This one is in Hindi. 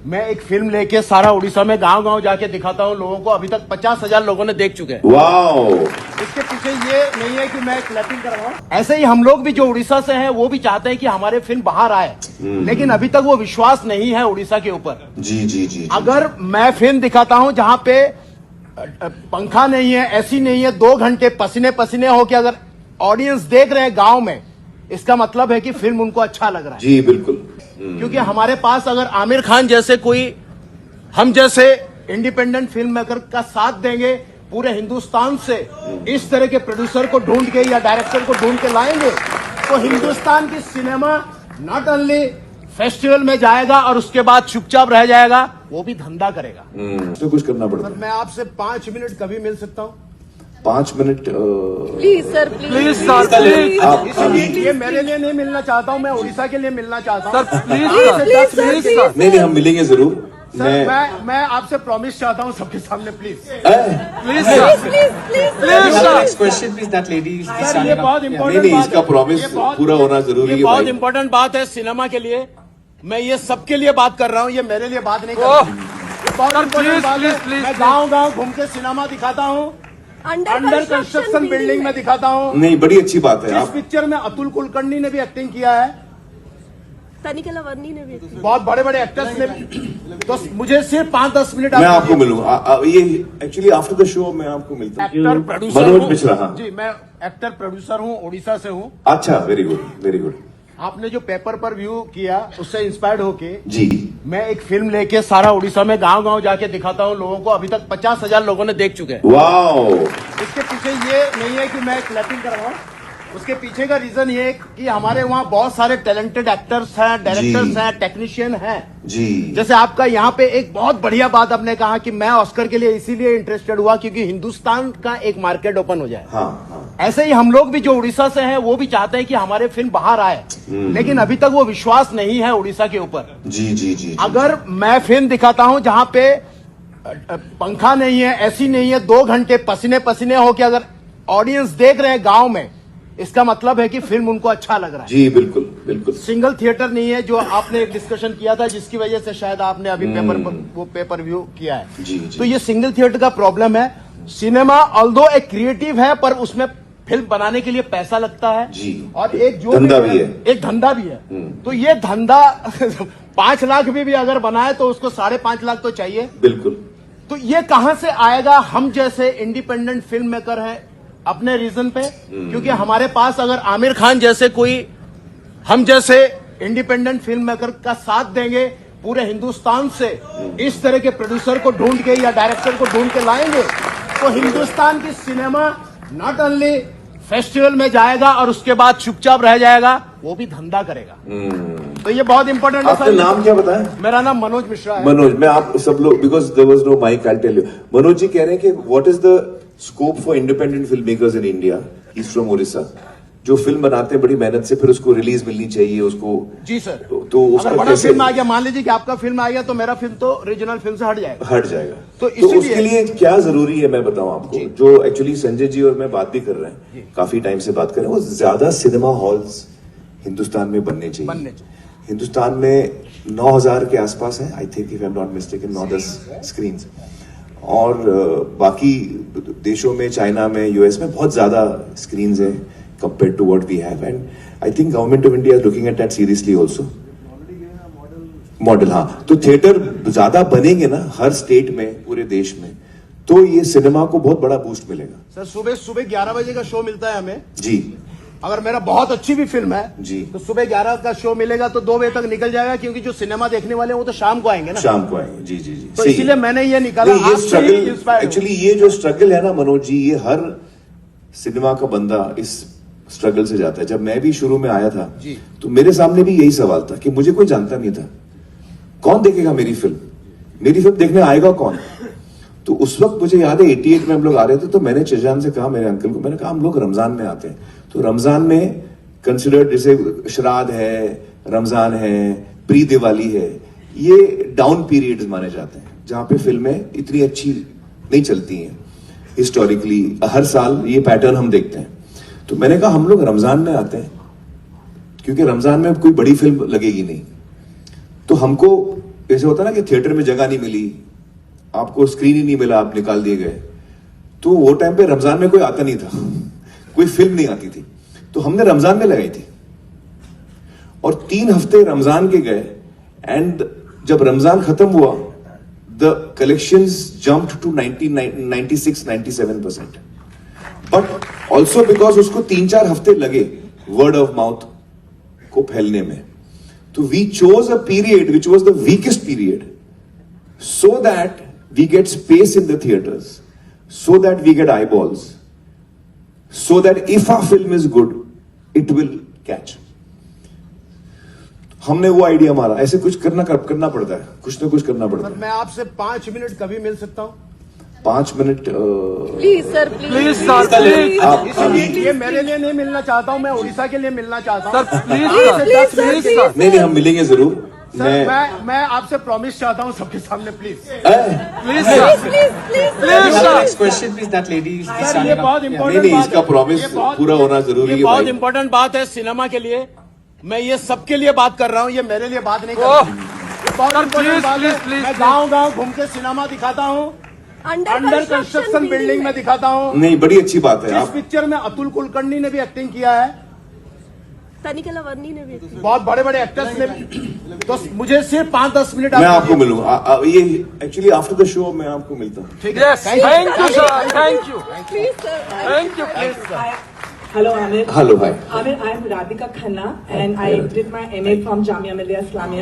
मैं एक फिल्म लेके सारा उड़ीसा में गांव गांव जाके दिखाता हूँ लोगों को। अभी तक 50,000 लोगों ने देख चुके हैं। वाओ! इसके पीछे ये नहीं है कि मैं क्लैपिंग कर रहा हूँ। ऐसे ही हम लोग भी जो उड़ीसा से हैं वो भी चाहते हैं कि हमारे फिल्म बाहर आए, लेकिन अभी तक वो विश्वास नहीं है उड़ीसा के ऊपर। जी जी जी। अगर मैं फिल्म दिखाता हूँ जहाँ पे पंखा नहीं है, ऐसी नहीं है, 2 घंटे पसीने पसीने हो के अगर ऑडियंस देख रहे हैं गांव में, इसका मतलब है कि फिल्म उनको अच्छा लग रहा है। जी बिल्कुल। क्योंकि हमारे पास अगर आमिर खान जैसे कोई हम जैसे इंडिपेंडेंट फिल्म मेकर का साथ देंगे, पूरे हिंदुस्तान से इस तरह के प्रोड्यूसर को ढूंढ के या डायरेक्टर को ढूंढ के लाएंगे, तो हिंदुस्तान की सिनेमा नॉट ओनली फेस्टिवल में जाएगा और उसके बाद चुपचाप रह जाएगा, वो भी धंधा करेगा। तो कुछ करना पड़ता सर, है। मैं आपसे 5 मिनट कभी मिल सकता हूँ? 5 minute please sir, please sir, please. ये मेरे लिए नहीं मिलना चाहता हूँ, मैं उड़ीसा के लिए मिलना चाहता हूँ सर। प्लीज नहीं हम मिलेंगे जरूर। सर, मैं आपसे प्रॉमिस चाहता हूँ सबके सामने, please please Next question, please. That lady is sir, ये standing बहुत up. इम्पोर्टेंट नहीं, इसका promise पूरा होना जरूरी है बहुत भाई। इम्पोर्टेंट बात है सिनेमा के लिए। मैं ये सबके लिए बात कर रहा हूँ, ये मेरे लिए बात नहीं कर रहा हूँ। ये बहुत इम्पोर्टेंट बात है। मैं गाँव गाँव घूम के सिनेमा दिखाता हूँ, अंडर कंस्ट्रक्शन बिल्डिंग में दिखाता हूँ। नहीं बड़ी अच्छी बात है। इस आप पिक्चर में अतुल कुलकर्णी ने भी एक्टिंग किया है, तनिकला वर्नी ने भी। बहुत बड़े बड़े एक्टर्स ने। तो मुझे सिर्फ 5-10 मिनट मैं आपको मिलूंगा। ये एक्चुअली आफ्टर द शो मैं आपको मिलता हूँ। Actor producer Manoj Mishra. हाँ जी, मैं एक्टर प्रोड्यूसर हूँ, उड़ीसा से हूँ। अच्छा, वेरी गुड वेरी गुड। आपने जो पेपर पर व्यू किया उससे इंस्पायर्ड होके जी मैं एक फिल्म लेके सारा उड़ीसा में गांव गांव जाके दिखाता हूँ लोगों को। अभी तक 50,000 लोगों ने देख चुके हैं। वाओ! इसके पीछे ये नहीं है कि मैं क्लैपिंग कर रहा हूँ, उसके पीछे का रीजन ये है कि हमारे वहाँ बहुत सारे टैलेंटेड एक्टर्स हैं, डायरेक्टर्स हैं, टेक्नीशियन हैं। जी जैसे आपका यहाँ पे एक बहुत बढ़िया बात आपने कहा कि मैं ऑस्कर के लिए इसीलिए इंटरेस्टेड हुआ क्योंकि हिंदुस्तान का एक मार्केट ओपन हो जाए। हाँ। ऐसे ही हम लोग भी जो उड़ीसा से हैं वो भी चाहते हैं कि हमारे फिल्म बाहर आए, लेकिन अभी तक वो विश्वास नहीं है उड़ीसा के ऊपर। जी जी जी। अगर मैं फिल्म दिखाता हूँ जहाँ पे पंखा नहीं है, ऐसी नहीं है, 2 घंटे पसीने पसीने हो के अगर ऑडियंस देख रहे हैं गांव में, इसका मतलब है कि फिल्म उनको अच्छा लग रहा है। जी बिल्कुल बिल्कुल। सिंगल थिएटर नहीं है जो आपने एक डिस्कशन किया था, जिसकी वजह से शायद आपने अभी पेपर व्यू किया है। जी, जी। तो ये सिंगल थिएटर का प्रॉब्लम है। सिनेमा ऑल्दो एक क्रिएटिव है, पर उसमें फिल्म बनाने के लिए पैसा लगता है। जी। और एक जो धंधा भी है। एक धंधा भी है। तो ये धंधा 5 लाख भी अगर बनाए तो उसको 5.5 लाख तो चाहिए। बिल्कुल। तो ये कहां से आएगा? हम जैसे इंडिपेंडेंट फिल्म मेकर हैं अपने रीजन पे, क्योंकि हमारे पास अगर आमिर खान जैसे कोई हम जैसे इंडिपेंडेंट फिल्म मेकर का साथ देंगे, पूरे हिंदुस्तान से इस तरह के प्रोड्यूसर को ढूंढ के या डायरेक्टर को ढूंढ के लाएंगे, तो हिंदुस्तान की सिनेमा नॉट ओनली फेस्टिवल में जाएगा और उसके बाद चुपचाप रह जाएगा, वो भी धंधा करेगा। तो ये बहुत इंपॉर्टेंट है। आपका नाम क्या बताया? मेरा नाम मनोज मिश्रा है। मनोज, मैं आप सब लोग, because there was no mike, I tell you. Manoj ji कह रहे हैं कि what is the scope for independent film makers in India? He is from Orissa. जो फिल्म बनाते हैं बड़ी मेहनत से, फिर उसको रिलीज मिलनी चाहिए उसको। जी सर। तो उसका अगर बड़ा कैसे फिल्म आ गया, मान लीजिए कि आपका फिल्म आ गया, तो मेरा फिल्म तो रीजनल फिल्म से हट जाएगा। तो इसीलिए उसके लिए क्या जरूरी है मैं बताऊं आपको, जो एक्चुअली संजय जी और मैं बात भी कर रहे हैं, काफी टाइम से बात कर रहे हैं, वो ज्यादा सिनेमा हॉल्स हिंदुस्तान में बनने चाहिए। हिंदुस्तान में 9,000 के आसपास है, I think, if I am not mistaken, 9-10 screen. और बाकी देशों में, चाइना में, यूएस में बहुत ज्यादा स्क्रीन है compare to what we have, and I think government of India is looking at that seriously also. Model, हाँ। तो थिएटर ज्यादा बनेंगे ना हर स्टेट में, पूरे देश में, तो ये सिनेमा को बहुत बड़ा बूस्ट मिलेगा। सर, सुबह 11 बजे का शो मिलता है हमें जी। अगर मेरा बहुत अच्छी भी फिल्म है जी, तो सुबह 11 का शो मिलेगा तो 2 बजे तक निकल जाएगा, क्योंकि जो सिनेमा देखने वाले हैं वो तो शाम को आएंगे ना। शाम को आएंगे। जी जी जी। तो इसीलिए मैंने ये निकाला। ये स्ट्रगल, एक्चुअली ये जो स्ट्रगल है ना मनोज जी, ये हर सिनेमा का बंदा इस स्ट्रगल से जाता है। जब मैं भी शुरू में आया था जी, तो मेरे सामने भी यही सवाल था कि मुझे कोई जानता नहीं था, कौन देखेगा मेरी फिल्म देखने आएगा कौन? तो उस वक्त मुझे याद है 88 में हम लोग आ रहे थे, तो मैंने चेजान से कहा, मेरे अंकल को, मैंने कहा हम लोग रमजान में आते हैं, तो रमजान में कंसिडर्ड, जैसे श्राद्ध है, रमजान है, प्री दिवाली है, ये डाउन पीरियड्स माने जाते हैं जहां पे फिल्में इतनी अच्छी नहीं चलती हैं हिस्टोरिकली। हर साल ये पैटर्न हम देखते हैं। तो मैंने कहा हम लोग रमजान में आते हैं क्योंकि रमजान में कोई बड़ी फिल्म लगेगी नहीं, तो हमको ऐसे होता ना कि थिएटर में जगह नहीं मिली, आपको स्क्रीन ही नहीं मिला, आप निकाल दिए गए। तो वो टाइम पे रमजान में कोई आता नहीं था, कोई फिल्म नहीं आती थी, तो हमने रमजान में लगाई थी और 3 हफ्ते रमजान के गए। एंड जब रमजान खत्म हुआ, the collections jumped to 96-97%। But also because उसको 3-4 हफ्ते लगे वर्ड ऑफ माउथ को फैलने में। तो we chose a period which was the weakest period, so that we get space in the theaters, so that we get eyeballs, so that if our film is good, it will catch. हमने वो आइडिया मारा, ऐसे कुछ करना पड़ता है, कुछ ना कुछ करना पड़ता सर है। मैं आपसे 5 मिनट कभी मिल सकता हूँ? 5 minute please sir, please sir, please इसलिए ये मेरे लिए नहीं मिलना चाहता हूँ, मैं उड़ीसा के लिए मिलना चाहता हूँ। Sir, please please sir, please sir, नहीं हम मिलेंगे जरूर। सर मैं आपसे प्रॉमिस चाहता हूँ सबके सामने, please please sir, please sir. Next question, please. That lady is sir ये standing बहुत up. इंपॉर्टेंट नहीं, बात इसका है। promise ये बहुत- पूरा होना जरूरी है ये बहुत भाई। इंपॉर्टेंट बात है सिनेमा के लिए। मैं ये सबके लिए बात कर रहा हूँ, ये मेरे लिए बात नहीं कर रहा ओह, हूँ। ये बहुत सर, इंपॉर्टेंट please, बात है। please, please, मैं please। गाँव घूम के सिनेमा दिखाता हूँ, अंडर कंस्ट्रक्शन बिल्डिंग में दिखाता हूँ। नहीं, बड़ी अच्छी बात है। इस आप पिक्चर में अतुल कुलकर्णी ने भी एक्टिंग किया है, तनिकला वर्नी ने भी एक्टिंग बहुत बड़े बड़े एक्टर्स ने भी। तो मुझे सिर्फ 5-10 मिनट मैं आप आपको दीजिए। मिलूंगा, ये एक्चुअली आफ्टर द शो मैं आपको मिलता हूँ। ठीक है, yes, thank you sir, thank you, please sir. Thank you, please sir. Hello, Amir. Hello भाई। Amir, I am Radhika Khanna and I did my MA from Jamia Millia Islamia.